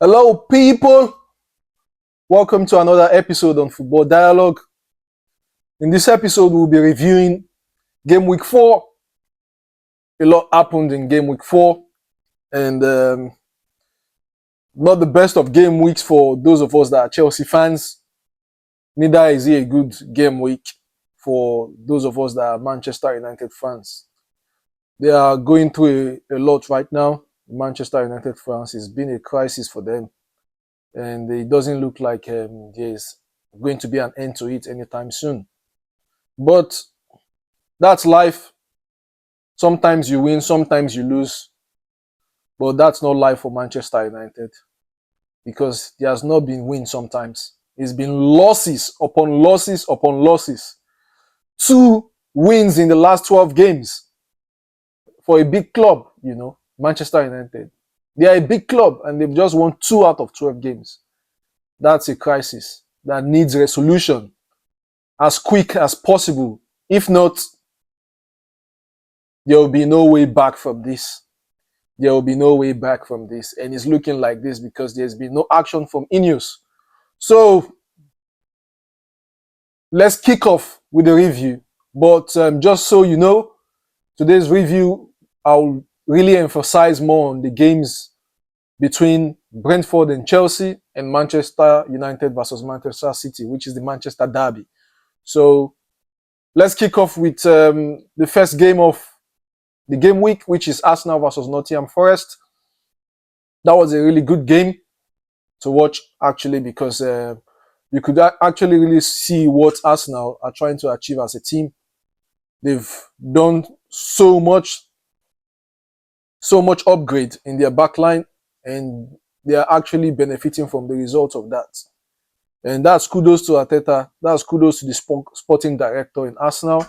Hello, people. Welcome to another episode on Football Dialogue. In this episode, we'll be reviewing Game Week 4. A lot happened in Game Week 4, and not the best of game weeks for those of us that are Chelsea fans. Neither is it a good game week for those of us that are Manchester United fans. They are going through a lot right now. Manchester United fans, it's been a crisis for them. And it doesn't look like there's going to be an end to it anytime soon. But that's life. Sometimes you win, sometimes you lose. But that's not life for Manchester United. Because there has not been wins sometimes. It's been losses upon losses upon losses. 2 wins in the last 12 games. For a big club, Manchester United. They are a big club and they've just won 2 out of 12 games. That's a crisis that needs resolution as quick as possible. If not, there will be no way back from this. There will be no way back from this. And it's looking like this because there's been no action from Ineos. So, let's kick off with the review. But just so you know, today's review, I'll really emphasize more on the games between Brentford and Chelsea and Manchester United versus Manchester City, which is the Manchester Derby. So let's kick off with the first game of the game week, which is Arsenal versus Nottingham Forest. That was a really good game to watch, actually, because you could actually really see what Arsenal are trying to achieve as a team. They've done so much upgrade in their backline, and they are actually benefiting from the result of that. And that's kudos to Arteta. That's kudos to the sporting director in Arsenal,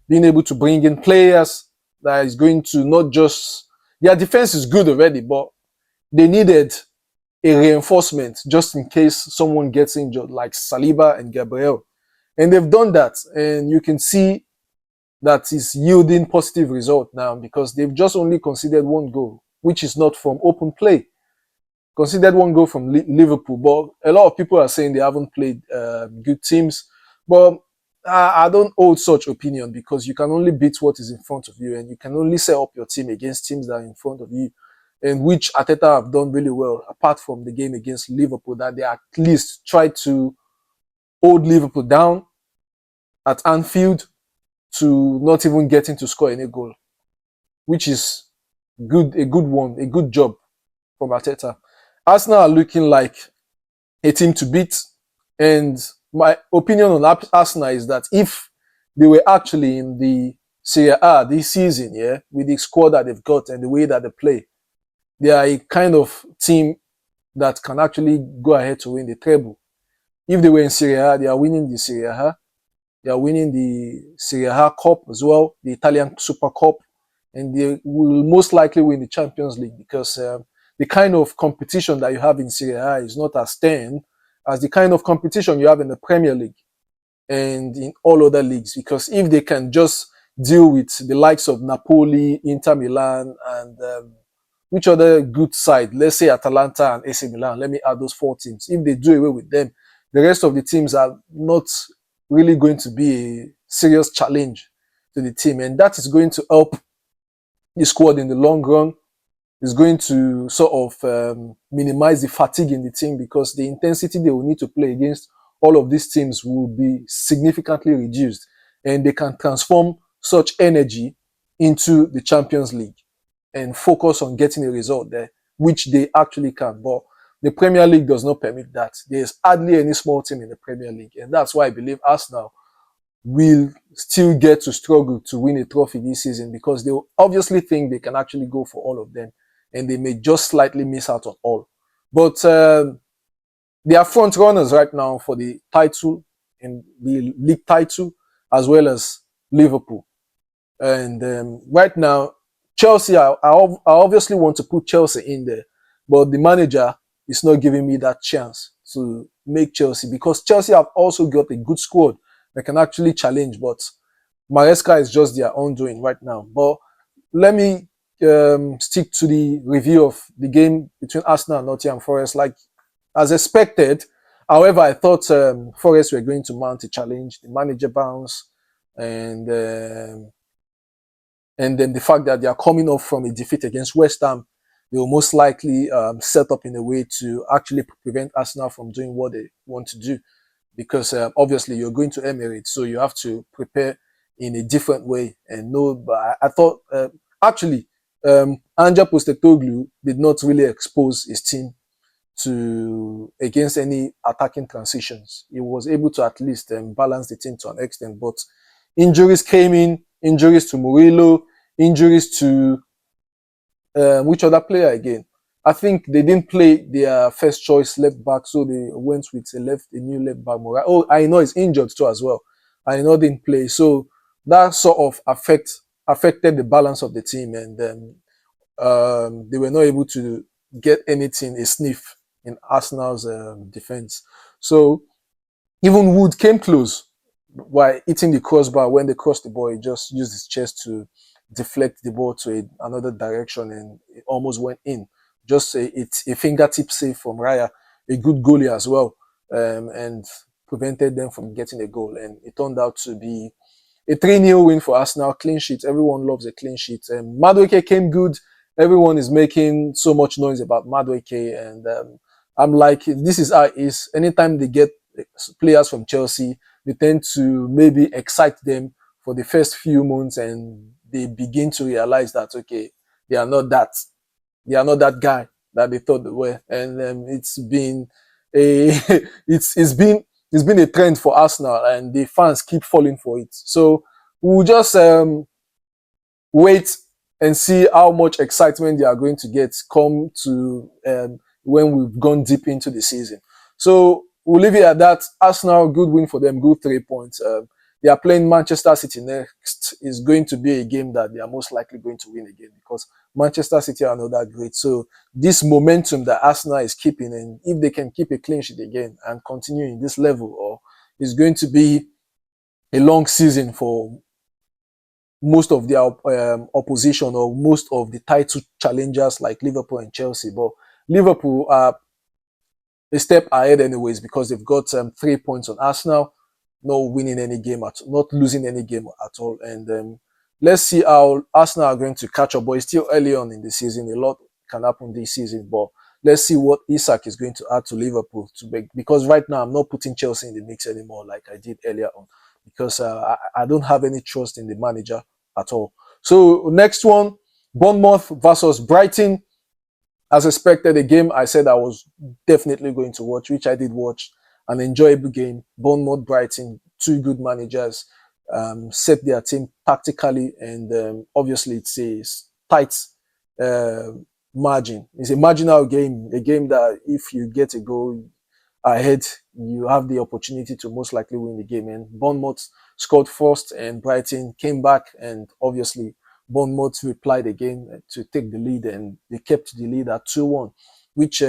being able to bring in players that is going to not just... Their defense is good already, but they needed a reinforcement just in case someone gets injured, like Saliba and Gabriel. And they've done that, and you can see that is yielding positive result now because they've just only conceded 1 goal, which is not from open play. Conceded 1 goal from Liverpool, but a lot of people are saying they haven't played good teams. But I don't hold such opinion because you can only beat what is in front of you, and you can only set up your team against teams that are in front of you, and which Arteta have done really well, apart from the game against Liverpool, that they at least tried to hold Liverpool down at Anfield to not even getting to score any goal, which is good, a good job from Arteta. Arsenal are looking like a team to beat, and my opinion on Arsenal is that if they were actually in the Serie A this season, with the squad that they've got and the way that they play, they are a kind of team that can actually go ahead to win the treble. If they were in Serie A, they are winning the Serie A. They are winning the Serie A Cup as well, the Italian Super Cup, and they will most likely win the Champions League because the kind of competition that you have in Serie A is not as stern as the kind of competition you have in the Premier League and in all other leagues. Because if they can just deal with the likes of Napoli, Inter Milan, and which other good side, let's say Atalanta and AC Milan, let me add those 4 teams. If they do away with them, the rest of the teams are not really going to be a serious challenge to the team, and that is going to help the squad in the long run. Is going to sort of minimize the fatigue in the team because the intensity they will need to play against all of these teams will be significantly reduced, and they can transform such energy into the Champions League and focus on getting a result there, which they actually can. But the Premier League does not permit that. There's hardly any small team in the Premier League, and that's why I believe Arsenal will still get to struggle to win a trophy this season because they will obviously think they can actually go for all of them, and they may just slightly miss out on all. But they are front runners right now for the title and the league title, as well as Liverpool. And right now, Chelsea, I obviously want to put Chelsea in there, but the manager is not giving me that chance to make Chelsea because Chelsea have also got a good squad that can actually challenge, but Maresca is just their own doing right now. But let me stick to the review of the game between Arsenal and Nottingham Forest, like as expected. However, I thought Forest were going to mount a challenge. The manager bounce, and then the fact that they are coming off from a defeat against West Ham, they will most likely set up in a way to actually prevent Arsenal from doing what they want to do. Because obviously you're going to Emirates, so you have to prepare in a different way. And no, but I thought actually Anja Postecoglou did not really expose his team to against any attacking transitions. He was able to at least balance the team to an extent, but injuries came in, injuries to Murillo, injuries to which other player again? I think they didn't play their first choice left back, so they went with a new left back. Oh, I know he's injured too as well. I know didn't play, so that sort of affected the balance of the team, and they were not able to get anything a sniff in Arsenal's defense. So even Wood came close while hitting the crossbar. When they crossed the ball, he just used his chest to deflect the ball to another direction, and it almost went in. Just it's a fingertip save from Raya, a good goalie as well, and prevented them from getting a goal. And it turned out to be a 3-0 win for Arsenal. Clean sheet. Everyone loves a clean sheet. Madueke came good. Everyone is making so much noise about Madueke, and I'm like, this is how it is. Anytime they get players from Chelsea, they tend to maybe excite them for the first few months, and they begin to realize that okay, they are not that guy that they thought they were, and it's been a it's been a trend for Arsenal, and the fans keep falling for it. So we'll just wait and see how much excitement they are going to get come to when we've gone deep into the season. So we'll leave it at that. Arsenal, good win for them, good 3 points. They are playing Manchester City next. Is going to be a game that they are most likely going to win again, because Manchester City are not that great. So this momentum that Arsenal is keeping, and if they can keep a clean sheet again and continue in this level, or it's going to be a long season for most of their opposition, or most of the title challengers like Liverpool and Chelsea. But Liverpool are a step ahead anyways, because they've got 3 points on Arsenal, not winning any game not losing any game at all. And let's see how Arsenal are going to catch up. But it's still early on in the season. A lot can happen this season. But let's see what Isak is going to add to Liverpool because right now I'm not putting Chelsea in the mix anymore like I did earlier on, because I don't have any trust in the manager at all. So next one, Bournemouth versus Brighton. As expected, a game I said I was definitely going to watch, which I did watch. An enjoyable game. Bournemouth, Brighton, two good managers, set their team tactically, and obviously it's a tight margin. It's a marginal game, a game that if you get a goal ahead, you have the opportunity to most likely win the game. And Bournemouth scored first, and Brighton came back, and obviously Bournemouth replied again to take the lead, and they kept the lead at 2-1, which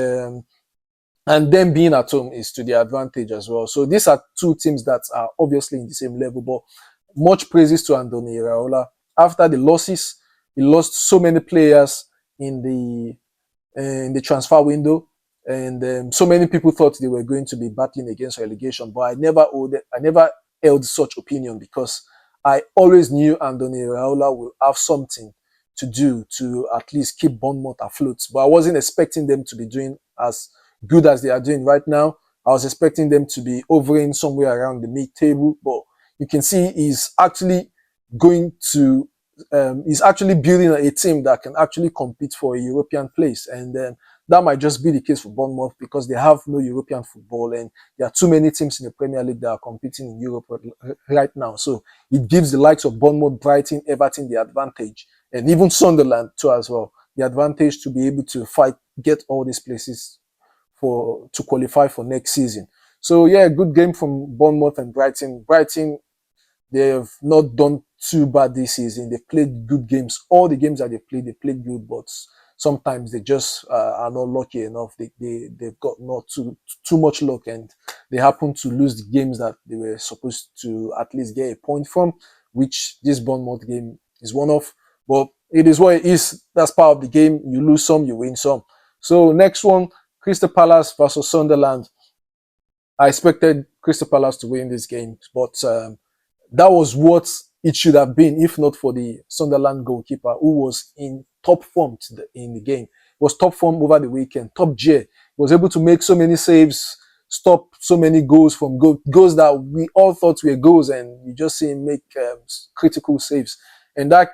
and them being at home is to their advantage as well. So these are two teams that are obviously in the same level, but much praises to Andoni Iraola. After the losses, he lost so many players in the transfer window, and so many people thought they were going to be battling against relegation, but I never held such opinion, because I always knew Andoni Iraola will have something to do to at least keep Bournemouth afloat. But I wasn't expecting them to be doing as good as they are doing right now. I was expecting them to be hovering somewhere around the mid-table, but you can see he's actually building a team that can actually compete for a European place. And that might just be the case for Bournemouth, because they have no European football, and there are too many teams in the Premier League that are competing in Europe right now. So it gives the likes of Bournemouth, Brighton, Everton the advantage, and even Sunderland too as well, the advantage to be able to get all these places to qualify for next season. So yeah, good game from Bournemouth and Brighton. Brighton, they have not done too bad this season. They've played good games. All the games that they played good, but sometimes they just are not lucky enough. They've got not too much luck, and they happen to lose the games that they were supposed to at least get a point from, which this Bournemouth game is one of. But it is what it is. That's part of the game. You lose some, you win some. So next one, Crystal Palace versus Sunderland. I expected Crystal Palace to win this game, but that was what it should have been if not for the Sunderland goalkeeper who was in top form in the game. He was top form over the weekend, top gear. He was able to make so many saves, stop so many goals from goals that we all thought were goals, and you just see him make critical saves. And that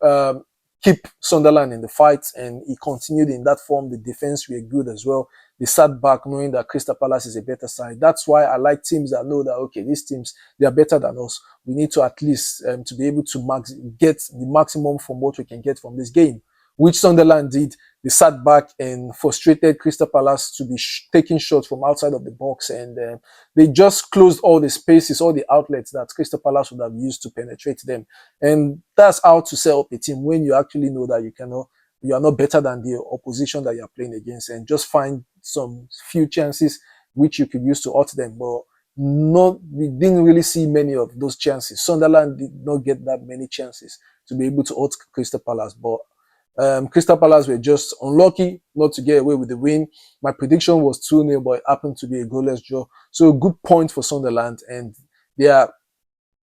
um, keep Sunderland in the fight, and he continued in that form. The defense were good as well. They sat back knowing that Crystal Palace is a better side. That's why I like teams that know that, okay, these teams, they are better than us. We need to at least to be able to get the maximum from what we can get from this game, which Sunderland did. They sat back and frustrated Crystal Palace to be taking shots from outside of the box, and they just closed all the spaces, all the outlets that Crystal Palace would have used to penetrate them. And that's how to set up a team when you actually know that you are not better than the opposition that you are playing against, and just find some few chances which you could use to hurt them. But we didn't really see many of those chances. Sunderland did not get that many chances to be able to hurt Crystal Palace, but Crystal Palace were just unlucky not to get away with the win. My prediction was 2-0, but it happened to be a goalless draw. So a good point for Sunderland, and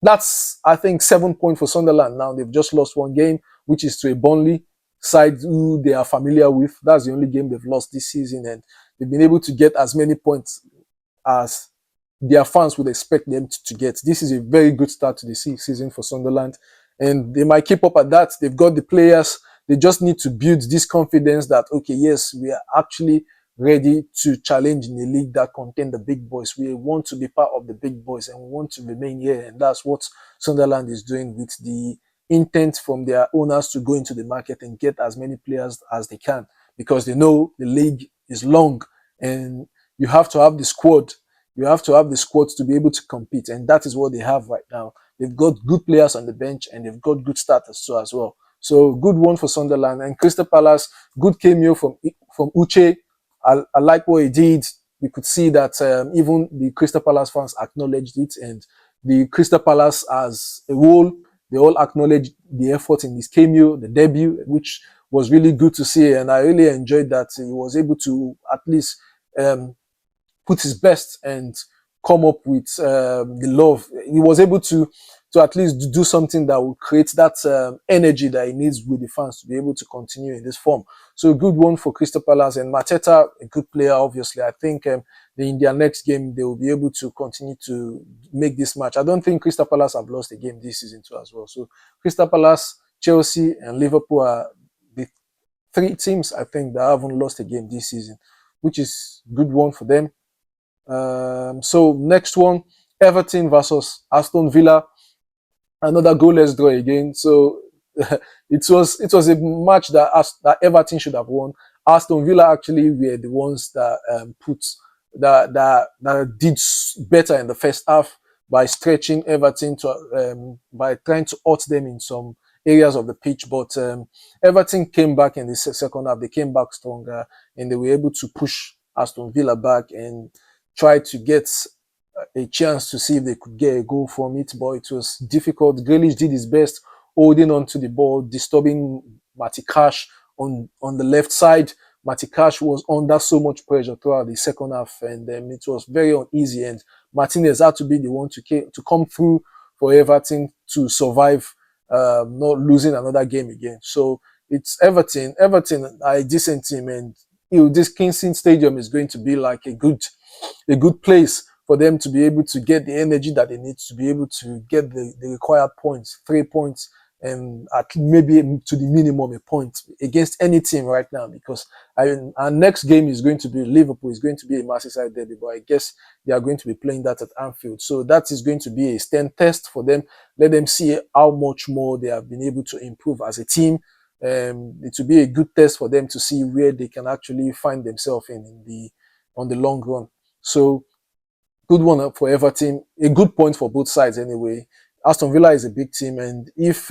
that's, I think, 7 points for Sunderland now. They've just lost one game, which is to a Burnley side who they are familiar with. That's the only game they've lost this season, and they've been able to get as many points as their fans would expect them to get. This is a very good start to the season for Sunderland, and they might keep up at that. They've got the players. They just need to build this confidence that, okay, yes, we are actually ready to challenge in a league that contain the big boys. We want to be part of the big boys, and we want to remain here. And that's what Sunderland is doing, with the intent from their owners to go into the market and get as many players as they can, because they know the league is long and you have to have the squad. You have to have the squad to be able to compete, and that is what they have right now. They've got good players on the bench, and they've got good starters too as well. So good one for Sunderland. And Crystal Palace, good cameo from Uche. I like what he did. You could see that even the Crystal Palace fans acknowledged it, and the Crystal Palace as a whole, they all acknowledged the effort in his cameo, the debut, which was really good to see. And I really enjoyed that he was able to at least put his best and come up with the love. He was able to at least do something that will create that energy that he needs with the fans to be able to continue in this form. So a good one for Crystal Palace. And Mateta, a good player, obviously. I think in their next game, they will be able to continue to make this match. I don't think Crystal Palace have lost a game this season too as well. So Crystal Palace, Chelsea, and Liverpool are the three teams, I think, that haven't lost a game this season, which is a good one for them. So next one, Everton versus Aston Villa. Another goalless draw again. So it was a match that Everton should have won. Aston Villa actually were the ones that that did better in the first half by stretching Everton to by trying to hurt them in some areas of the pitch. But Everton came back in the second half. They came back stronger, and they were able to push Aston Villa back and try to get a chance to see if they could get a goal from it, but it was difficult. Grealish did his best holding on to the ball, disturbing Matty Cash on the left side. Matty Cash was under so much pressure throughout the second half, and it was very uneasy, and Martinez had to be the one to come through for Everton to survive not losing another game again. So it's Everton are a decent team, and this Kingston Stadium is going to be like a good place for them to be able to get the energy that they need to be able to get the required points, 3 points, and at maybe to the minimum a point against any team right now, because our next game is going to be Liverpool. It's going to be a Merseyside derby, but I guess they are going to be playing that at Anfield. So that is going to be a stern test for them. Let them see how much more they have been able to improve as a team. It will be a good test for them to see where they can actually find themselves on the long run. So good one for Everton, a good point for both sides anyway. Aston Villa is a big team, and if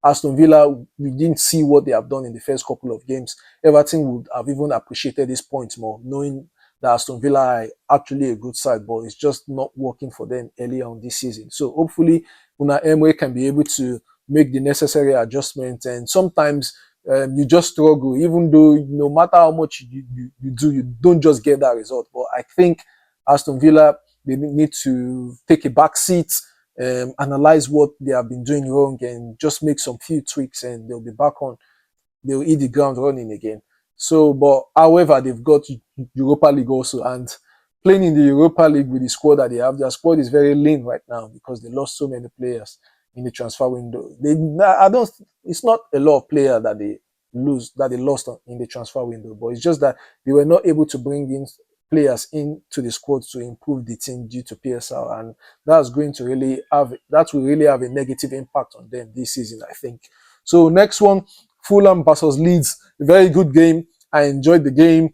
Aston Villa, we didn't see what they have done in the first couple of games, Everton would have even appreciated this point more, knowing that Aston Villa are actually a good side, but it's just not working for them earlier on this season. So hopefully Unai Emery can be able to make the necessary adjustments. And sometimes you just struggle, even though no matter how much you do, you don't just get that result. But I think Aston Villa, they need to take a back seat, analyze what they have been doing wrong, and just make some few tweaks, and they'll be back on. They'll hit the ground running again. So, but however, they've got Europa League also, and playing in the Europa League with the squad that they have, their squad is very lean right now because they lost so many players in the transfer window. I don't. It's not a lot of players that they lost in the transfer window, but it's just that they were not able to bring in players into the squad to improve the team due to PSL, and that will really have a negative impact on them this season, I think. So next one, Fulham versus Leeds, a very good game. I enjoyed the game.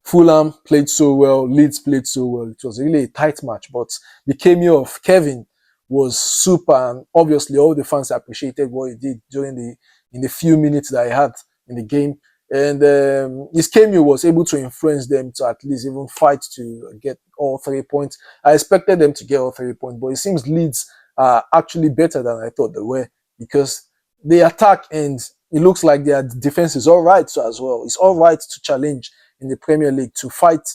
Fulham played so well, Leeds played so well. It was really a tight match, but the cameo of Kevin was super, and obviously all the fans appreciated what he did in the few minutes that he had in the game. And his cameo was able to influence them to at least even fight to get all 3 points. I expected them to get all 3 points, but it seems Leeds are actually better than I thought they were, because they attack and it looks like their defense is all right as well. It's all right to challenge in the Premier League, to fight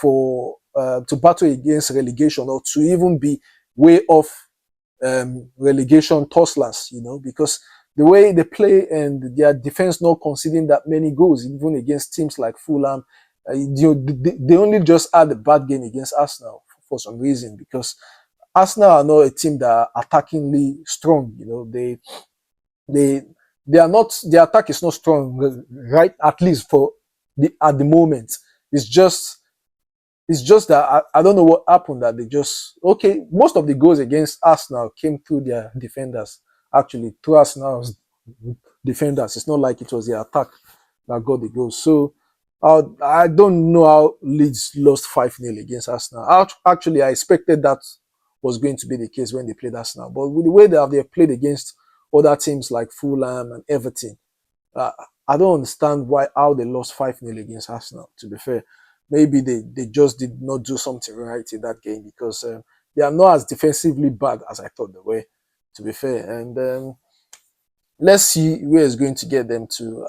for to battle against relegation, or to even be way off relegation tosslers, because the way they play and their defense not conceding that many goals, even against teams like Fulham, they only just had a bad game against Arsenal for some reason, because Arsenal are not a team that are attackingly strong. They they are not, their attack is not strong, right? At least at the moment. It's just that I don't know what happened, that they just, okay, most of the goals against Arsenal came through their defenders, actually, through Arsenal's defenders. It's not like it was the attack that got the goals. So I don't know how Leeds lost 5-0 against Arsenal. Actually, I expected that was going to be the case when they played Arsenal. But with the way that they have played against other teams like Fulham and Everton, I don't understand how they lost 5-0 against Arsenal, to be fair. Maybe they just did not do something right in that game, because they are not as defensively bad as I thought they were, to be fair. And let's see where it's going to get them to.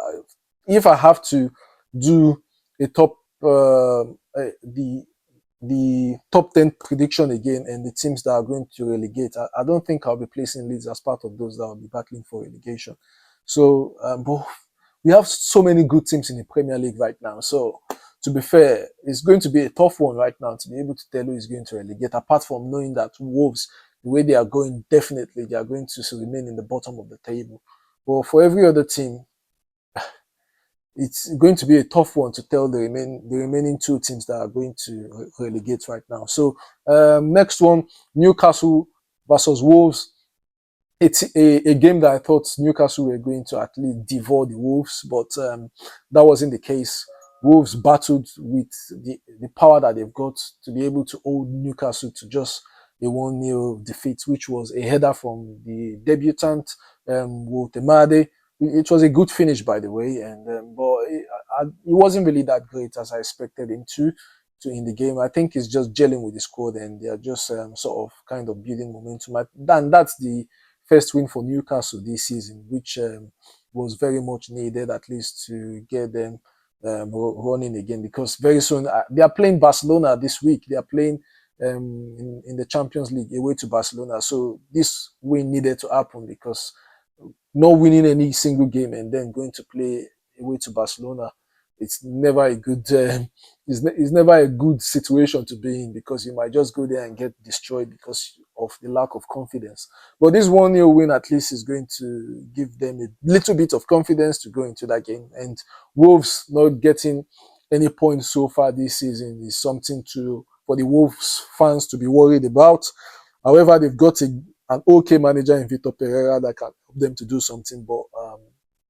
If I have to do a the top 10 prediction again, and the teams that are going to relegate, I don't think I'll be placing Leeds as part of those that will be battling for relegation. So, but we have so many good teams in the Premier League right now. So, to be fair, it's going to be a tough one right now to be able to tell who is going to relegate, apart from knowing that Wolves, the way they are going, definitely they are going to remain in the bottom of the table. But for every other team, it's going to be a tough one to tell the remaining two teams that are going to relegate right now. So next one, Newcastle versus Wolves. It's a game that I thought Newcastle were going to at least devour the Wolves, but that wasn't the case. Wolves battled with the power that they've got to be able to hold Newcastle to just a 1-0 defeat, which was a header from the debutant, Woltemade. It was a good finish, by the way, and but it wasn't really that great as I expected him to in the game. I think he's just gelling with the squad, and they're just sort of kind of building momentum. And that's the first win for Newcastle this season, which was very much needed, at least to get them running again, because very soon they are playing Barcelona this week. They are playing in the Champions League away to Barcelona. So this win needed to happen, because not winning any single game and then going to play away to Barcelona, it's never a good it's never a good situation to be in, because you might just go there and get destroyed because of the lack of confidence. But this 1-0 win at least is going to give them a little bit of confidence to go into that game. And Wolves not getting any points so far this season is something for the Wolves fans to be worried about. However, they've got an okay manager in Vitor Pereira that can help them to do something, but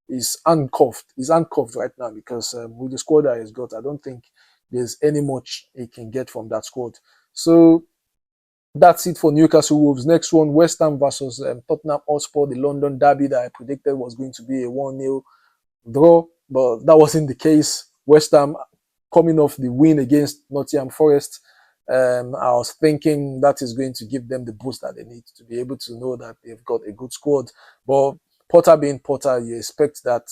he's handcuffed. He's handcuffed right now, because with the squad that he's got, I don't think there's any much he can get from that squad. So that's it for Newcastle Wolves. Next one, West Ham versus Tottenham Hotspur, the London derby that I predicted was going to be a 1-0 draw, but that wasn't the case. West Ham coming off the win against Nottingham Forest, I was thinking that is going to give them the boost that they need to be able to know that they've got a good squad. But Potter being Potter, you expect that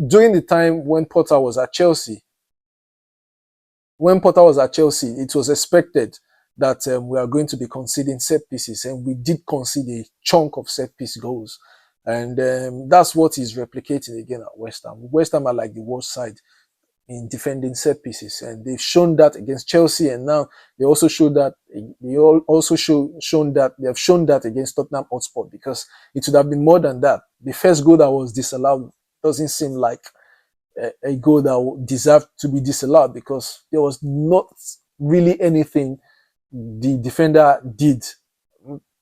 during the time when Potter was at Chelsea, it was expected that we are going to be conceding set pieces, and we did concede a chunk of set piece goals. And that's what he's replicating again at West Ham. West Ham are like the worst side in defending set pieces, and they've shown that against Chelsea, and now they also shown that they have shown that against Tottenham Hotspur, because it would have been more than that. The first goal that was disallowed doesn't seem like a goal that deserved to be disallowed, because there was not really anything the defender did.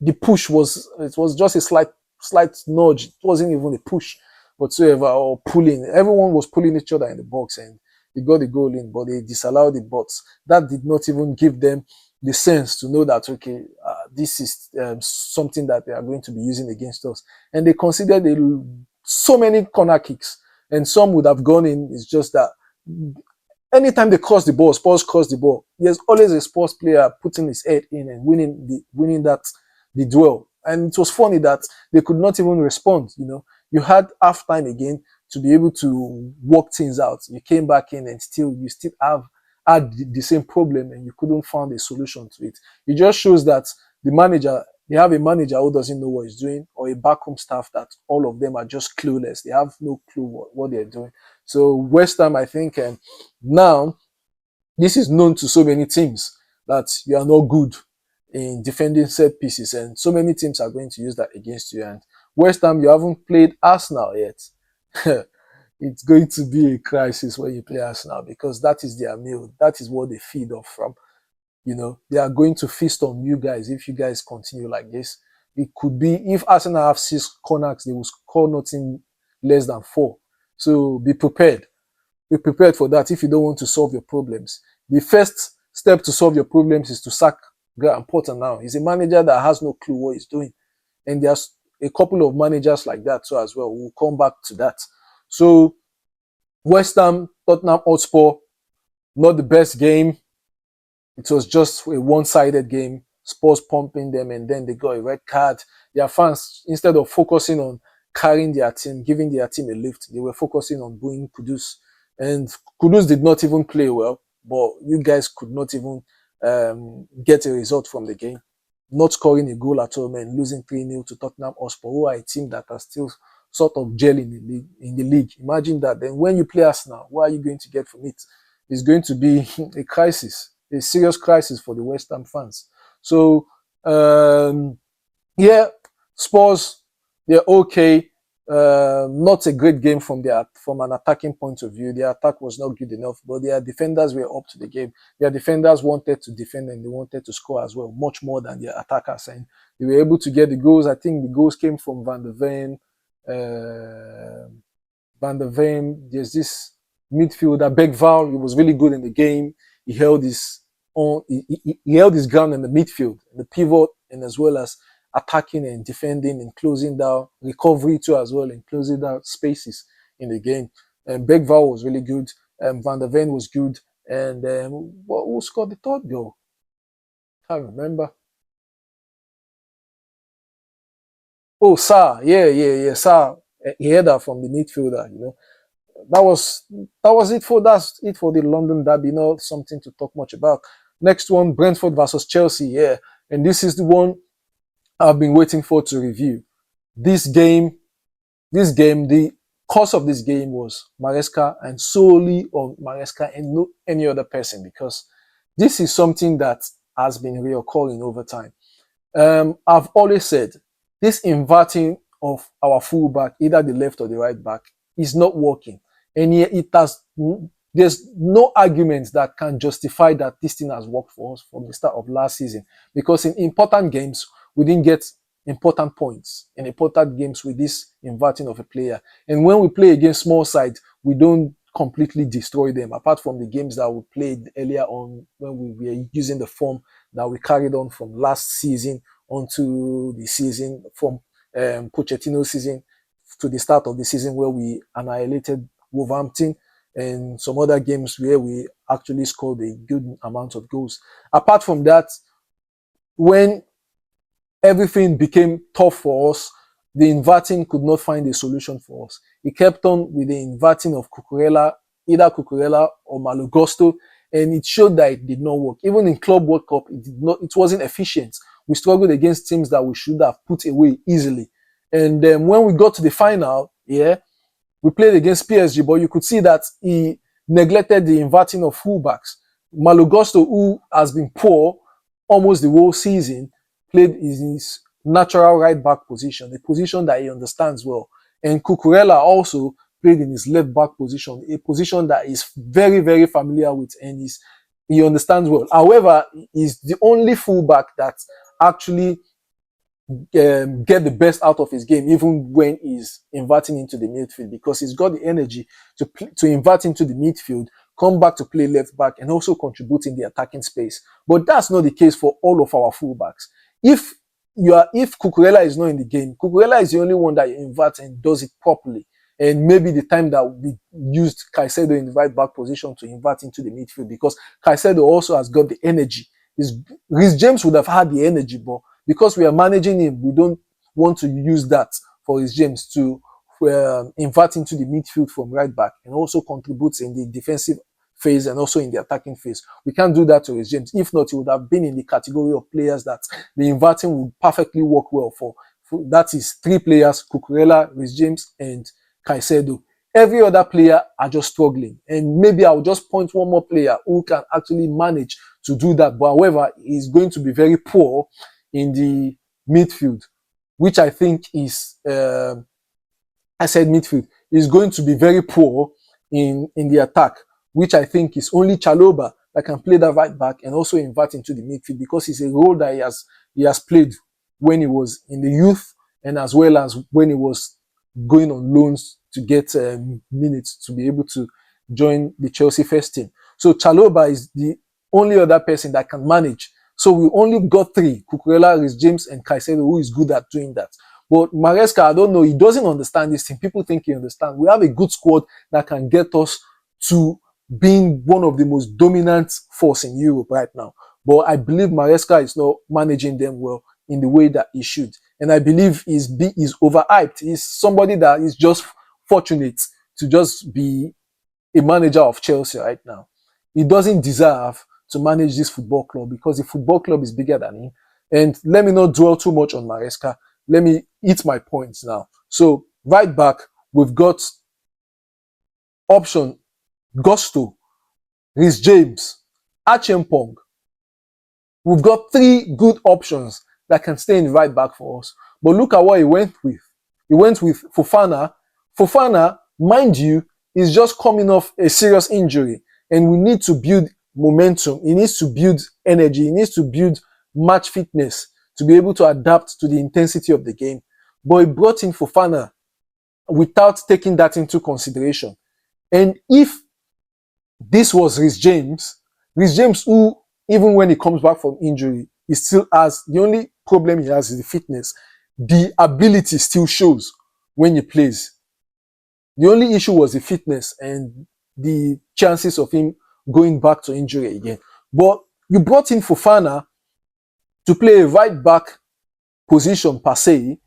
The push was just a slight nudge. It wasn't even a push whatsoever, or pulling. Everyone was pulling each other in the box, and they got the goal in, but they disallowed it. But that did not even give them the sense to know that, okay, this is something that they are going to be using against us. And they considered so many corner kicks, and some would have gone in. It's just that anytime they cross the ball, Spurs cross the ball, there's always a Spurs player putting his head in and winning the duel. And it was funny that they could not even respond. You had half time again to be able to work things out. You came back in and you still had the same problem, and you couldn't find a solution to it. It just shows that they have a manager who doesn't know what he's doing, or a backroom staff that all of them are just clueless. They have no clue what they're doing. So West Ham, I think, now this is known to so many teams that you are not good in defending set pieces, and so many teams are going to use that against you. And West Ham, you haven't played Arsenal yet. It's going to be a crisis when you play Arsenal, because that is their meal. That is what they feed off from. They are going to feast on you guys if you guys continue like this. It could be, if Arsenal have 6 corners, they will score nothing less than 4. So be prepared. Be prepared for that if you don't want to solve your problems. The first step to solve your problems is to sack Graham Potter now. He's a manager that has no clue what he's doing. And there's a couple of managers like that too as well. We'll come back to that. So West Ham, Tottenham Hotspur, not the best game. It was just a one-sided game. Spurs pumping them, and then they got a red card. Their fans, instead of focusing on carrying their team, giving their team a lift, they were focusing on booing Kudus. And Kudus did not even play well, but you guys could not even get a result from the game. Not scoring a goal at all, and losing 3-0 to Tottenham Hotspur, who are a team that are still sort of gelling in the league. Imagine that. Then when you play Arsenal, what are you going to get from it? It's going to be a crisis, a serious crisis for the West Ham fans. So, Spurs, they're okay. Not a great game from an attacking point of view. Their attack was not good enough, but their defenders were up to the game. Their defenders wanted to defend, and they wanted to score as well, much more than their attackers. And they were able to get the goals. I think the goals came from Van der Ven. There's this midfielder, Bergval. He was really good in the game. He held his ground in the midfield, in the pivot, and as well as attacking and defending and closing down, recovery too as well, and closing down spaces in the game. And Bergval was really good. Van der Ven was good. And who scored the third goal? Can't remember. Oh, Sarr. Yeah. Sarr. He had that from the midfielder, That's it for the London derby. Not something to talk much about. Next one, Brentford versus Chelsea. Yeah. And this is the one I've been waiting for to review. This game, the cause of this game was Maresca, and solely on Maresca and no any other person, because this is something that has been reoccurring over time. I've always said this inverting of our fullback, either the left or the right back, is not working. And yet there's no argument that can justify that this thing has worked for us from the start of last season. Because in important games, we didn't get important points. In important games with this inverting of a player. And when we play against small sides, we don't completely destroy them, apart from the games that we played earlier on when we were using the form that we carried on from last season onto the season, from Pochettino's season to the start of the season, where we annihilated Wolverhampton and some other games where we actually scored a good amount of goals. Apart from that, when everything became tough for us, the inverting could not find a solution for us. He kept on with the inverting of Cucurella, either Cucurella or Malo Gusto, and it showed that it did not work. Even in Club World Cup, it wasn't efficient. We struggled against teams that we should have put away easily. And when we got to the final, we played against PSG, but you could see that he neglected the inverting of fullbacks. Malo Gusto, who has been poor almost the whole season, played in his natural right back position, a position that he understands well. And Cucurella also played in his left back position, a position that he's very, very familiar with and he understands well. However, he's the only fullback that actually get the best out of his game, even when he's inverting into the midfield, because he's got the energy to invert into the midfield, come back to play left back, and also contribute in the attacking space. But that's not the case for all of our fullbacks. If Cucurella is not in the game, Cucurella is the only one that inverts and does it properly. And maybe the time that we used Caicedo in the right back position to invert into the midfield, because Caicedo also has got the energy. Reece James would have had the energy, but because we are managing him, we don't want to use that for Reece James to invert into the midfield from right back and also contributes in the defensive phase and also in the attacking phase. We can't do that to Reece James. If not, he would have been in the category of players that the inverting would perfectly work well for. That is 3 players: Cucurella, Reece James, and Caicedo. Every other player are just struggling. And maybe I'll just point one more player who can actually manage to do that. But however, he's going to be very poor in the midfield, which I think is, midfield, is going to be very poor in the attack, which I think is only Chalobah that can play that right back and also invert into the midfield, because it's a role that he has played when he was in the youth and as well as when he was going on loans to get minutes to be able to join the Chelsea first team. So Chalobah is the only other person that can manage. So we only got 3, Cucurella, Reece James, and Caicedo, who is good at doing that. But Maresca, I don't know, he doesn't understand this thing. People think he understands. We have a good squad that can get us to being one of the most dominant force in Europe right now. But I believe Maresca is not managing them well in the way that he should. And I believe he's overhyped. He's somebody that is just fortunate to just be a manager of Chelsea right now. He doesn't deserve to manage this football club because the football club is bigger than him. And let me not dwell too much on Maresca. Let me hit my points now. So right back, we've got option Gusto, Reece James, Achimpong. We've got 3 good options that can stay in right back for us. But look at what he went with. He went with Fofana. Fofana, mind you, is just coming off a serious injury. And we need to build momentum. He needs to build energy. He needs to build match fitness to be able to adapt to the intensity of the game. But he brought in Fofana without taking that into consideration. And if this was Reece James, who, even when he comes back from injury, he still has, the only problem he has is the fitness. The ability still shows when he plays. The only issue was the fitness and the chances of him going back to injury again. But you brought in Fofana to play a right back position per se,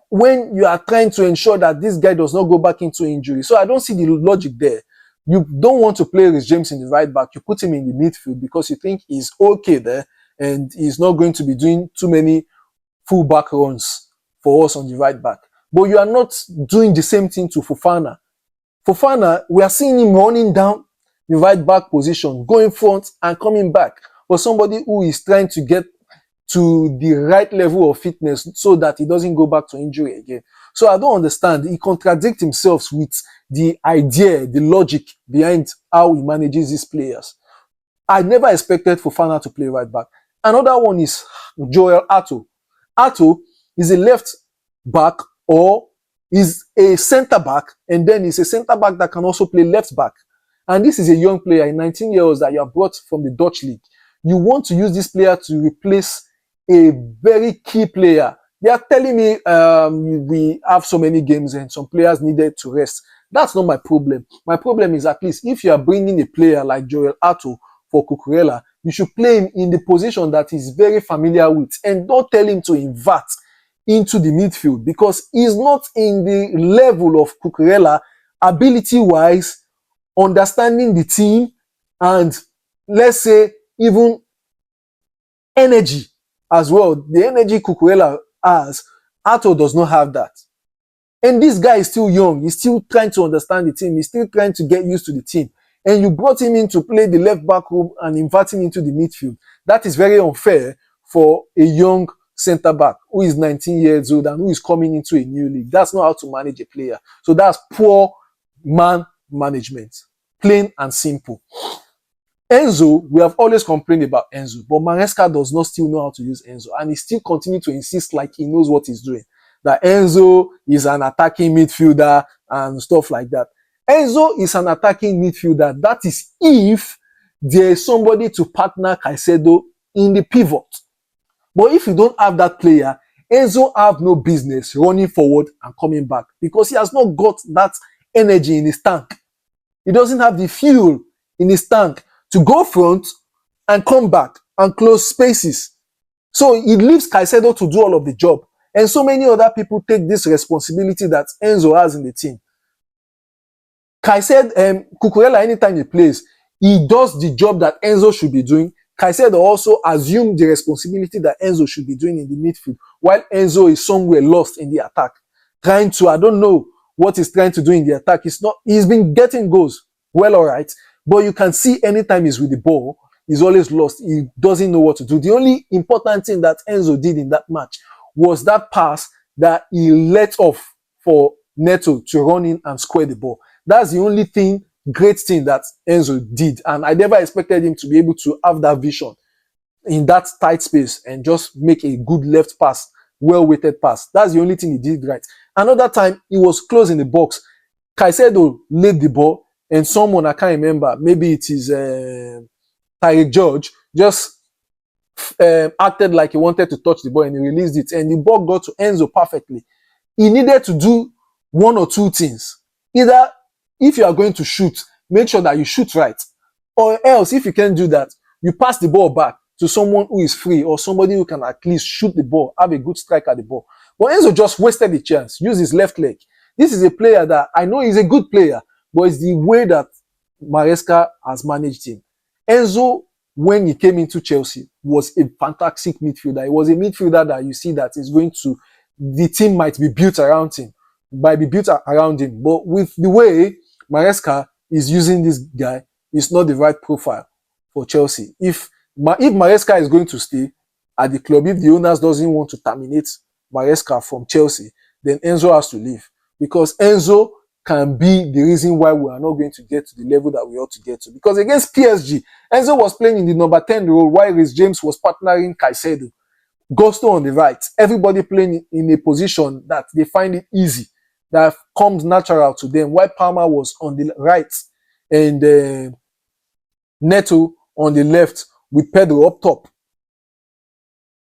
when you are trying to ensure that this guy does not go back into injury. So I don't see the logic there. You don't want to play Reece James in the right back. You put him in the midfield because you think he's okay there and he's not going to be doing too many full back runs for us on the right back. But you are not doing the same thing to Fofana. Fofana, we are seeing him running down the right back position, going front and coming back. For somebody who is trying to get to the right level of fitness so that he doesn't go back to injury again. So I don't understand. He contradicts himself with the idea, the logic behind how he manages these players. I never expected Fofana to play right back. Another one is Joel Atto. Atto is a left back or is a centre back, and then he's a centre back that can also play left back. And this is a young player, 19 years old, that you have brought from the Dutch league. You want to use this player to replace a very key player. They are telling me we have so many games and some players needed to rest. That's not my problem. My problem is, at least if you are bringing a player like Joel Ato for Cucurella, you should play him in the position that he's very familiar with, and don't tell him to invert into the midfield, because he's not in the level of Cucurella ability-wise, understanding the team, and let's say even energy as well. The energy Cucurella has, Ato does not have that. And this guy is still young. He's still trying to understand the team. He's still trying to get used to the team. And you brought him in to play the left back role and invert him into the midfield. That is very unfair for a young centre back who is 19 years old and who is coming into a new league. That's not how to manage a player. So that's poor man management. Plain and simple. Enzo, we have always complained about Enzo, but Maresca does not still know how to use Enzo, and he still continues to insist like he knows what he's doing. That Enzo is an attacking midfielder and stuff like that. Enzo is an attacking midfielder. That is if there is somebody to partner Caicedo in the pivot. But if you don't have that player, Enzo have no business running forward and coming back, because he has not got that energy in his tank. He doesn't have the fuel in his tank to go front and come back and close spaces. So he leaves Caicedo to do all of the job. And so many other people take this responsibility that Enzo has in the team. Caicedo, Cucurella, anytime he plays, he does the job that Enzo should be doing. Caicedo also assumed the responsibility that Enzo should be doing in the midfield, while Enzo is somewhere lost in the attack. Trying to, I don't know what he's trying to do in the attack. He's been getting goals. Well, all right. But you can see anytime he's with the ball, he's always lost. He doesn't know what to do. The only important thing that Enzo did in that match was that pass that he let off for Neto to run in and square the ball. That's the only thing, great thing that Enzo did. And I never expected him to be able to have that vision in that tight space and just make a good left pass, well-weighted pass. That's the only thing he did right. Another time, he was close in the box. Caicedo laid the ball, and someone, I can't remember, maybe it is Tyreek George, just acted like he wanted to touch the ball and he released it, and the ball got to Enzo perfectly. He needed to do one or two things. Either, if you are going to shoot, make sure that you shoot right, or else, if you can't do that, you pass the ball back to someone who is free or somebody who can at least shoot the ball, have a good strike at the ball. But Enzo just wasted the chance, used his left leg. This is a player that I know he's a good player, but it's the way that Maresca has managed him. Enzo, when he came into Chelsea, was a fantastic midfielder. He was a midfielder that you see that is going to, the team might be built around him, But with the way Maresca is using this guy, it's not the right profile for Chelsea. If Maresca is going to stay at the club, if the owners doesn't want to terminate Maresca from Chelsea, then Enzo has to leave, because Enzo can be the reason why we are not going to get to the level that we ought to get to. Because against PSG, Enzo was playing in the number 10 role while Reece James was partnering Caicedo. Gusto on the right. Everybody playing in a position that they find it easy, that comes natural to them, while Palmer was on the right and Neto on the left with Pedro up top.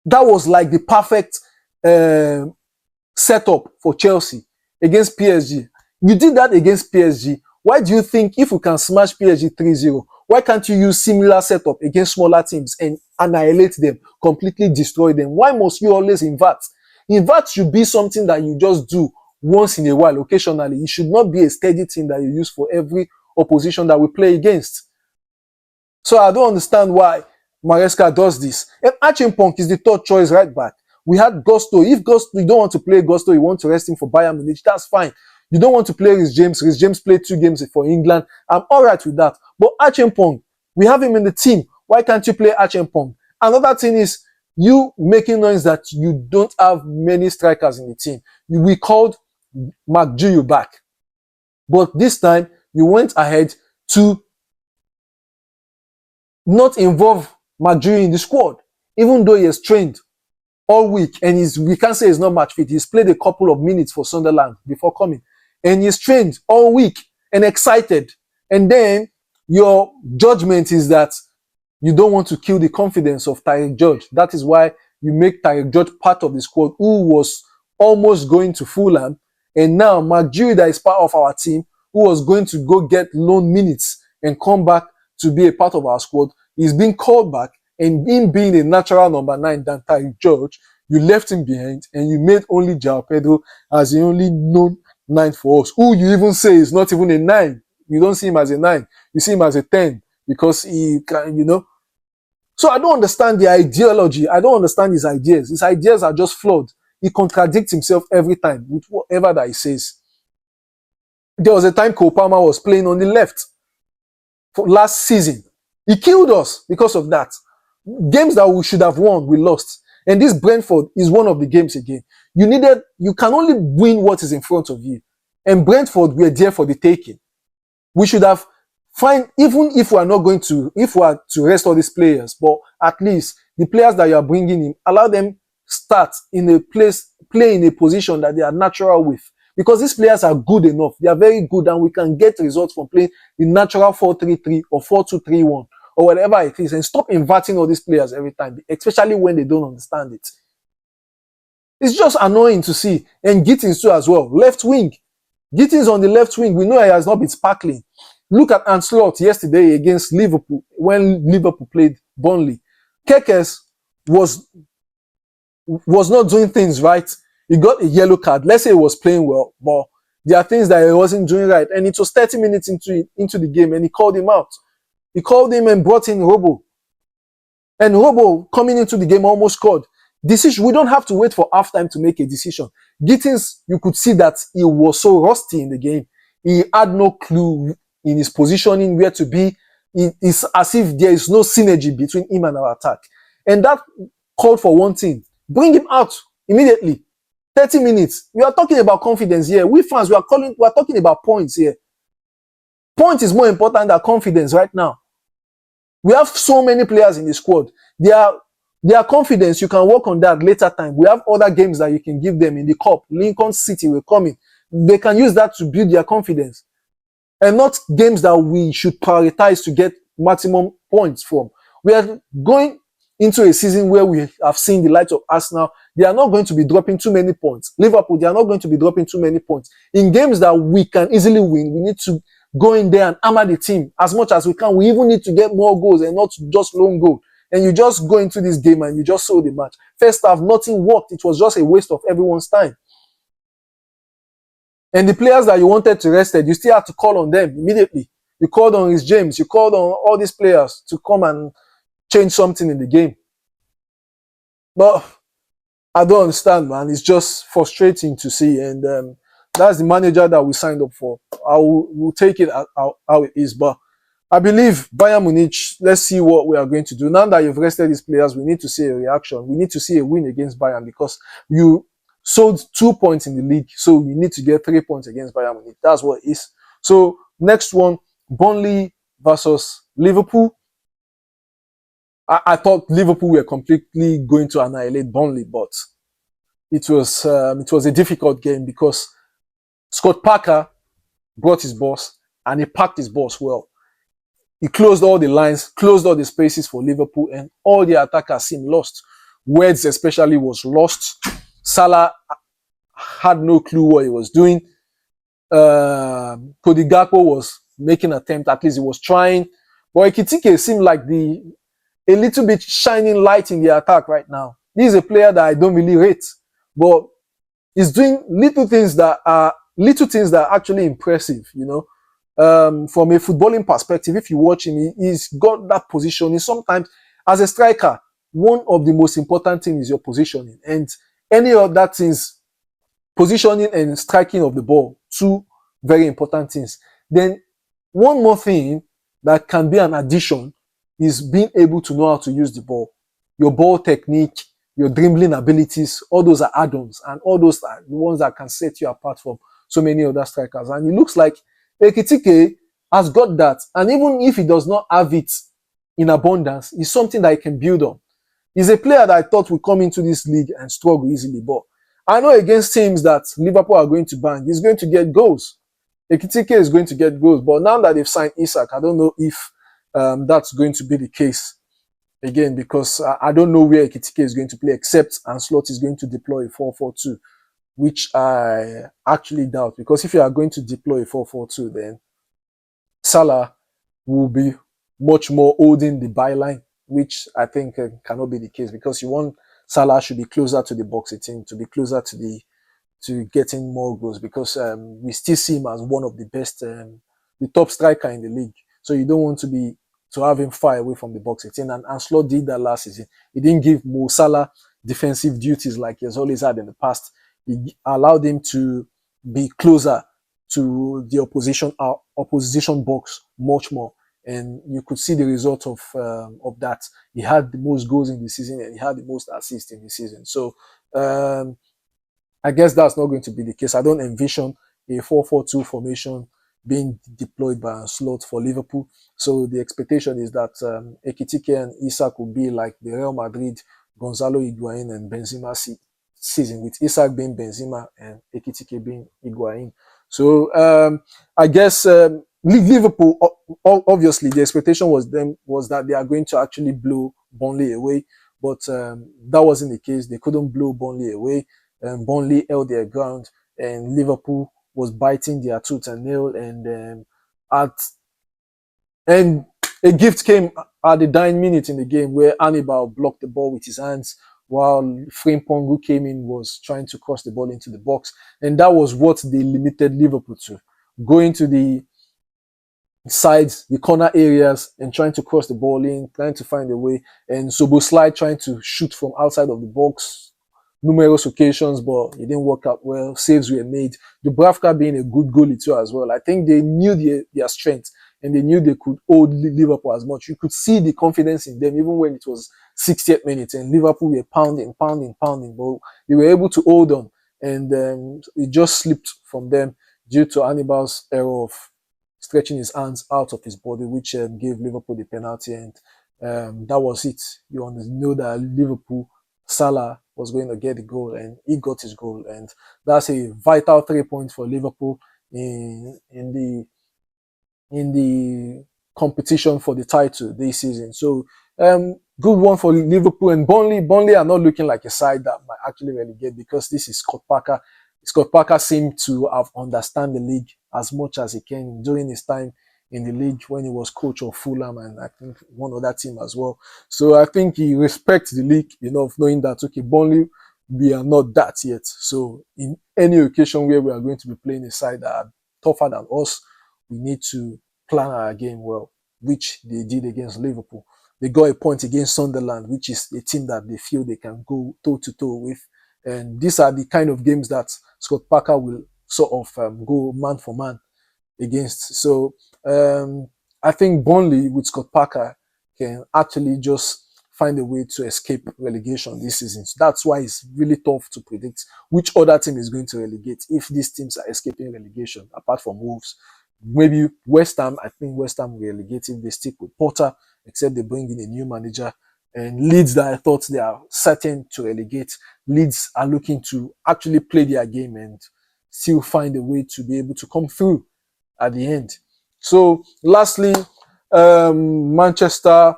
That was like the perfect setup for Chelsea against PSG. You did that against PSG. Why do you think if you can smash PSG 3-0, why can't you use similar setup against smaller teams and annihilate them, completely destroy them? Why must you always invert? Invert should be something that you just do once in a while, occasionally. It should not be a steady thing that you use for every opposition that we play against. So I don't understand why Maresca does this. And Achimpong is the third choice right back. We had Gusto. If Gusto, you don't want to play Gusto, you want to rest him for Bayern Munich, that's fine. You don't want to play Reece James. Reece James played 2 games for England. I'm all right with that. But Achimpong, we have him in the team. Why can't you play Achimpong? Another thing is you making noise that you don't have many strikers in the team. We called McGeough back. But this time, you went ahead to not involve McGeough in the squad, even though he has trained all week and we can't say he's not match fit. He's played a couple of minutes for Sunderland before coming, and he's trained all week and excited. And then your judgment is that you don't want to kill the confidence of Tyreek George. That is why you make Tyreek George part of the squad, who was almost going to Fulham, and now McGeough, that is part of our team, who was going to go get loan minutes and come back to be a part of our squad, is being called back, and him being a natural number 9 than Ty George, you left him behind and you made only João Pedro as the only known 9 for us, who you even say is not even a 9. You don't see him as a 9. You see him as a 10 because he can, So I don't understand the ideology. I don't understand his ideas. His ideas are just flawed. He contradicts himself every time with whatever that he says. There was a time Cole Palmer was playing on the left for last season. He killed us because of that. Games that we should have won, we lost. And this Brentford is one of the games again. You can only win what is in front of you. And Brentford, we are there for the taking. We should have even if we are to rest all these players, but at least the players that you are bringing in, allow them start play in a position that they are natural with. Because these players are good enough. They are very good, and we can get results from playing the natural 4-3-3 or 4-2-3-1 or whatever it is, and stop inverting all these players every time, especially when they don't understand it. It's just annoying to see. And Gittins too as well. Left wing. Gittins on the left wing, we know he has not been sparkling. Look at Ancelotti yesterday against Liverpool when Liverpool played Burnley. Kekes was not doing things right. He got a yellow card. Let's say he was playing well, but there are things that he wasn't doing right. And it was 30 minutes into the game, and he called him out. He called him and brought in Robo. And Robo, coming into the game, almost scored. Decision. We don't have to wait for halftime to make a decision. Gittins, you could see that he was so rusty in the game. He had no clue in his positioning, where to be. It's as if there is no synergy between him and our attack. And that called for one thing. Bring him out immediately. 30 minutes. We are talking about confidence here. We fans, we are talking about points here. Point is more important than confidence right now. We have so many players in the squad. Their confidence, you can work on that later time. We have other games that you can give them in the cup. Lincoln City will come in. They can use that to build their confidence. And not games that we should prioritize to get maximum points from. We are going into a season where we have seen the likes of Arsenal. They are not going to be dropping too many points. Liverpool, they are not going to be dropping too many points. In games that we can easily win, we need to go in there and hammer the team as much as we can. We even need to get more goals and not just lone goal. And you just go into this game and you just saw the match. First half, nothing worked. It was just a waste of everyone's time. And the players that you wanted to rest, you still have to call on them immediately. You called on Reece James. You called on all these players to come and change something in the game. But I don't understand, man. It's just frustrating to see. And that's the manager that we signed up for. We'll take it how it is. But I believe Bayern Munich, let's see what we are going to do. Now that you've rested these players, we need to see a reaction. We need to see a win against Bayern, because you sold 2 points in the league, so we need to get 3 points against Bayern Munich. That's what it is. So next one, Burnley versus Liverpool. I thought Liverpool were completely going to annihilate Burnley, but it was a difficult game because Scott Parker brought his boss and he packed his boss well. He closed all the lines, closed all the spaces for Liverpool, and all the attackers seemed lost. Words especially was lost. Salah had no clue what he was doing. Cody Gakpo was making an attempt, at least he was trying. But Ekitike seemed like a little bit shining light in the attack right now. He is a player that I don't really rate, but he's doing little things that are actually impressive, you know. From a footballing perspective, if you watch him, he's got that positioning. Sometimes, as a striker, one of the most important things is your positioning. And any of that things, positioning and striking of the ball, two very important things. Then one more thing that can be an addition is being able to know how to use the ball. Your ball technique, your dribbling abilities, all those are add-ons, and all those are the ones that can set you apart from so many other strikers. And it looks like Ekitike has got that. And even if he does not have it in abundance, it's something that he can build on. He's a player that I thought would come into this league and struggle easily. But I know against teams that Liverpool are going to bang, he's going to get goals. Ekitike is going to get goals. But now that they've signed Isak, I don't know if that's going to be the case again, because I don't know where Ekitike is going to play, except Ancelotti is going to deploy a 4-4-2. which I actually doubt, because if you are going to deploy a 4-4-2, then Salah will be much more holding the byline, which I think cannot be the case, because you want Salah should be closer to the box 18, to be closer to getting more goals, because we still see him as one of the best, the top striker in the league. So you don't want to have him far away from the box 18. And Ancelotti did that last season. He didn't give Mo Salah defensive duties like he has always had in the past. He allowed him to be closer to the opposition box much more. And you could see the result of that. He had the most goals in the season, and he had the most assists in the season. So I guess that's not going to be the case. I don't envision a 4-4-2 formation being deployed by Ancelotti for Liverpool. So the expectation is that Ekitike and Isak will be like the Real Madrid, Gonzalo Higuain and Benzema season, with Isak being Benzema and Ekitike being Higuain. So I guess Liverpool, obviously the expectation was that they are going to actually blow Burnley away, but that wasn't the case. They couldn't blow Burnley away. Burnley held their ground, and Liverpool was biting their tooth and nail. And a gift came at the dying minute in the game, where Hannibal blocked the ball with his hands, while Frimpong, who came in, was trying to cross the ball into the box. And that was what they limited Liverpool to, going to the sides, the corner areas, and trying to cross the ball in, trying to find a way. And Soboslai trying to shoot from outside of the box numerous occasions, but it didn't work out well. Saves were made. Dubravka being a good goalie too as well. I think they knew their strength, and they knew they could hold Liverpool as much. You could see the confidence in them even when it was 60th minute and Liverpool were pounding, but they were able to hold on, and it just slipped from them due to Hannibal's error of stretching his hands out of his body, which gave Liverpool the penalty, and that was it. You know that Liverpool, Salah was going to get the goal, and he got his goal, and that's a vital 3 points for Liverpool in the competition for the title this season. So good one for Liverpool. And Burnley are not looking like a side that might actually relegate, because this is Scott Parker. Scott Parker seemed to have understand the league as much as he can during his time in the league when he was coach of Fulham and I think one other team as well. So I think he respects the league enough, knowing that, okay, Burnley, we are not that yet. So in any occasion where we are going to be playing a side that are tougher than us, we need to plan our game well, which they did against Liverpool. They got a point against Sunderland, which is a team that they feel they can go toe-to-toe with. And these are the kind of games that Scott Parker will sort of go man for man against. So I think Burnley with Scott Parker can actually just find a way to escape relegation this season. So that's why it's really tough to predict which other team is going to relegate if these teams are escaping relegation, apart from Wolves. Maybe West Ham. I think West Ham will relegate if they stick with Potter, except they bring in a new manager. And Leeds, that I thought they are certain to relegate, Leeds are looking to actually play their game and still find a way to be able to come through at the end. So lastly, Manchester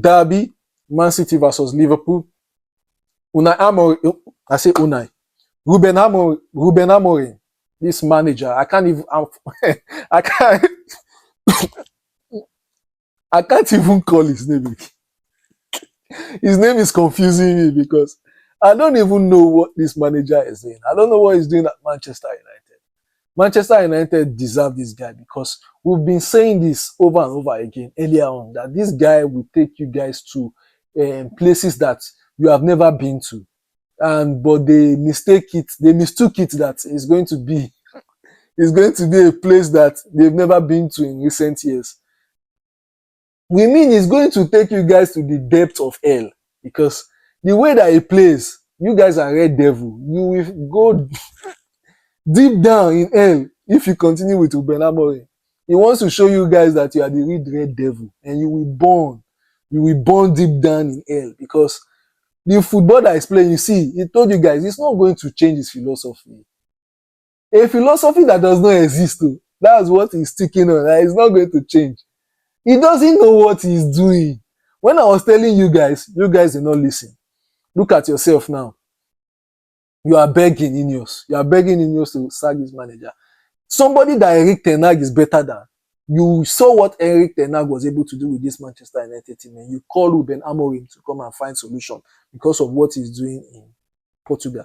derby, Man City versus Liverpool. Ruben Amorim, this manager, I can't even, I can't even call his name. His name is confusing me because I don't even know what this manager is doing. I don't know what he's doing at Manchester United. Manchester United deserve this guy, because we've been saying this over and over again earlier on, that this guy will take you guys to places that you have never been to. But they mistook it that it's going to be a place that they've never been to in recent years. We mean it's going to take you guys to the depth of hell, because the way that he plays, you guys are Red Devil. You will go deep down in hell if you continue with Ruben Amorim. He wants to show you guys that you are the real Red Devil, and you will burn deep down in hell, because the football that he's playing, you see, he told you guys, he's not going to change his philosophy. A philosophy that does not exist, though. That's what he's sticking on. That is not going to change. He doesn't know what he's doing. When I was telling you guys did not listen. Look at yourself now. You are begging Ineos. You are begging Ineos to sack this manager. Somebody that Erik ten Hag is better than. You saw what Erik ten Hag was able to do with this Manchester United team, and you call Ruben Amorim to come and find solution because of what he's doing in Portugal.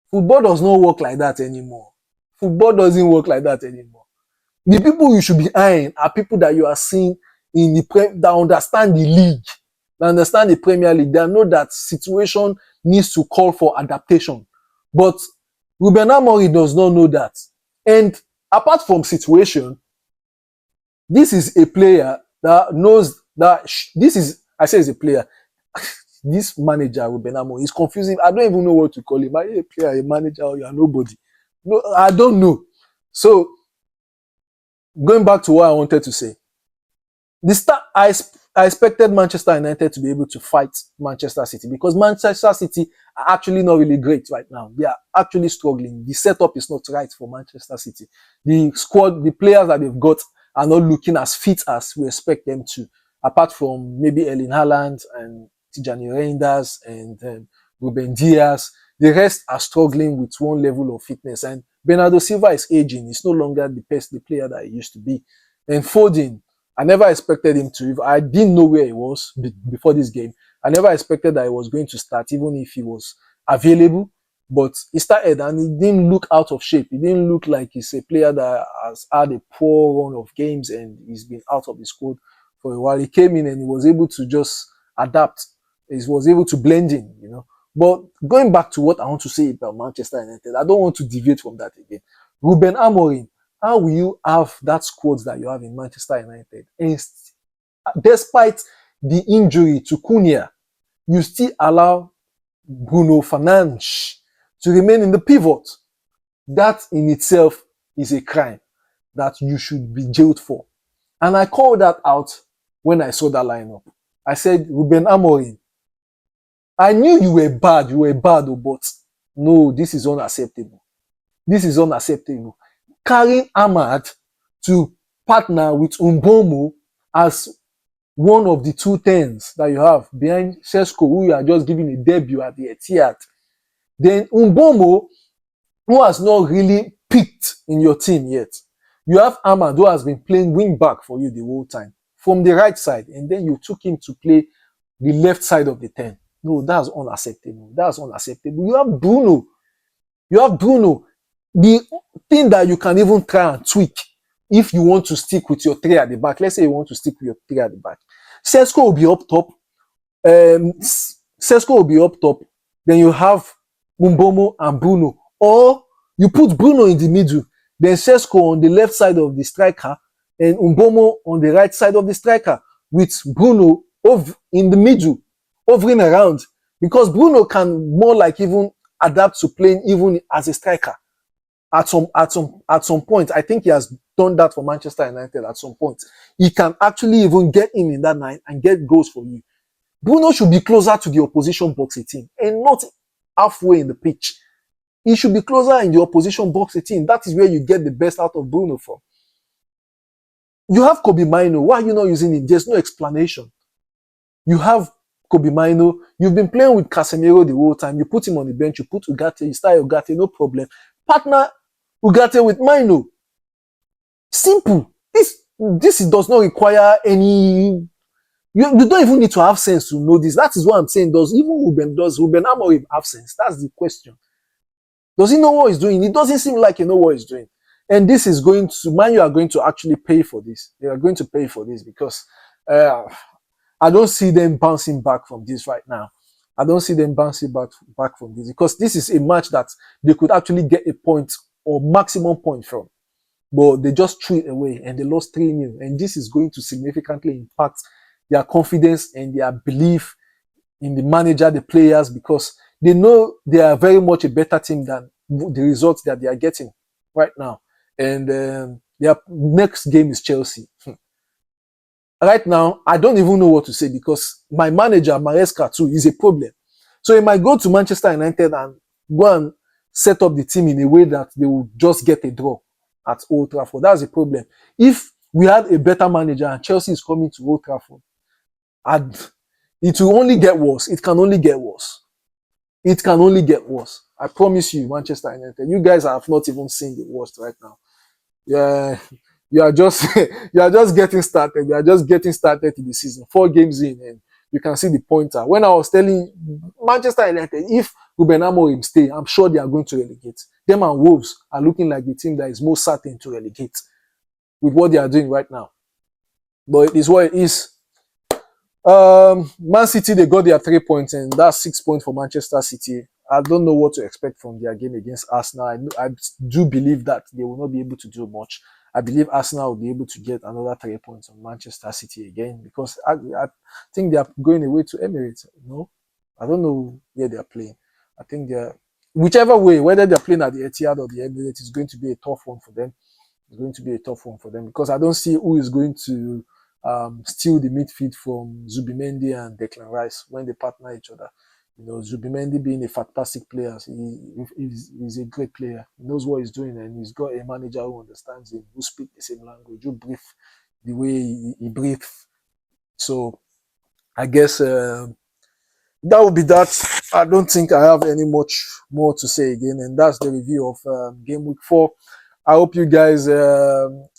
Football does not work like that anymore. Football doesn't work like that anymore. The people you should be eyeing are people that you are seeing in that understand the league, that understand the Premier League, that know that situation needs to call for adaptation. But Ruben Amorim does not know that. And apart from situation, this is a player that knows that I say is a player. This manager, Ruben Amorim, is confusing. I don't even know what to call him. Are you a player, a manager, or you are nobody? No, I don't know. So, going back to what I wanted to say, I expected Manchester United to be able to fight Manchester City because Manchester City are actually not really great right now. They are actually struggling. The setup is not right for Manchester City. The squad, the players that they've got are not looking as fit as we expect them to, apart from maybe Erling Haaland and Tijani Reinders and Ruben Diaz. The rest are struggling with one level of fitness. And Bernardo Silva is aging. He's no longer the player that he used to be. And Foden, I never expected him to. I didn't know where he was before this game. I never expected that he was going to start, even if he was available. But he started and he didn't look out of shape. He didn't look like he's a player that has had a poor run of games and he's been out of the squad for a while. He came in and he was able to just adapt. He was able to blend in, you know. But going back to what I want to say about Manchester United, I don't want to deviate from that again. Ruben Amorim, how will you have that squad that you have in Manchester United? And despite the injury to Cunha, you still allow Bruno Fernandes to remain in the pivot. That in itself is a crime that you should be jailed for. And I called that out when I saw that lineup. I said, Ruben Amorim, I knew you were bad, but no, this is unacceptable. This is unacceptable. Carrying Ahmad to partner with Umbomo as one of the 210s that you have behind Sesko, who you are just giving a debut at the Etihad. Then Umbomo, who has not really peaked in your team yet. You have Ahmad, who has been playing wing back for you the whole time from the right side, and then you took him to play the left side of the 10. No, that's unacceptable. That's unacceptable. You have Bruno. The thing that you can even try and tweak if you want to stick with your 3 at the back. Let's say you want to stick with your 3 at the back. Sesko will be up top. Then you have Umbomo and Bruno. Or you put Bruno in the middle. Then Sesko on the left side of the striker and Umbomo on the right side of the striker with Bruno in the middle, hovering around. Because Bruno can more like even adapt to playing even as a striker. At some point, I think he has done that for Manchester United at some point. He can actually even get in that 9 and get goals for you. Bruno should be closer to the opposition box 18 and not halfway in the pitch. He should be closer in the opposition box 18. That is where you get the best out of Bruno from. You have Kobe Mino. Why are you not using him? There's no explanation. You have Kobe Mino. You've been playing with Casemiro the whole time. You put him on the bench. You put Ugarte. You start Ugarte. No problem. Partner Ugarte with Mino. Simple. This does not require any... You don't even need to have sense to know this. That is what I'm saying. Does Ruben Amorim have sense? That's the question. Does he know what he's doing? It doesn't seem like he knows what he's doing. And this is going to... Man, you are going to actually pay for this. They are going to pay for this because I don't see them bouncing back from this right now. I don't see them bouncing back from this because this is a match that they could actually get a point or maximum point from. But they just threw it away and they lost 3-0. And this is going to significantly impact their confidence and their belief in the manager, the players, because they know they are very much a better team than the results that they are getting right now. And their next game is Chelsea. Right now, I don't even know what to say because my manager, Maresca, too, is a problem. So he might go to Manchester United and go and set up the team in a way that they will just get a draw at Old Trafford. That's a problem. If we had a better manager and Chelsea is coming to Old Trafford, and it will only get worse. It can only get worse. It can only get worse. I promise you, Manchester United, you guys have not even seen the worst right now. Yeah, you are just you are just getting started. You are just getting started in the season. 4 games in, and you can see the pointer. When I was telling Manchester United, if Ruben Amorim stay, I'm sure they are going to relegate. Them and Wolves are looking like the team that is most certain to relegate with what they are doing right now. But it is what it is. Man City, they got their 3 points, and that's 6 points for Manchester City. I don't know what to expect from their game against Arsenal. I do believe that they will not be able to do much. I believe Arsenal will be able to get another 3 points on Manchester City again, because I think they are going away to Emirates. No, I don't know where they are playing. I think they're whichever way, whether they're playing at the Etihad or the Emirates, is going to be a tough one for them. It's going to be a tough one for them, because I don't see who is going to steal the midfield from Zubimendi and Declan Rice when they partner each other. You know, Zubimendi being a fantastic player, he's a great player. He knows what he's doing, and he's got a manager who understands him, who speaks the same language, who breathes the way he breathes. So I guess that would be that. I don't think I have any much more to say again, and that's the review of game week 4. I hope you guys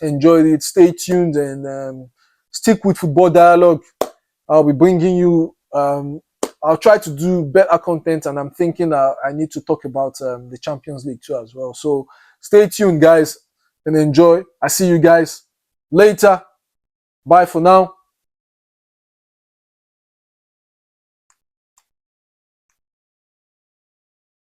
enjoyed it. Stay tuned and stick with Football Dialogue. I'll be bringing you, I'll try to do better content, and I'm thinking I need to talk about the Champions League too as well. So stay tuned, guys, and enjoy. I see you guys later. Bye for now.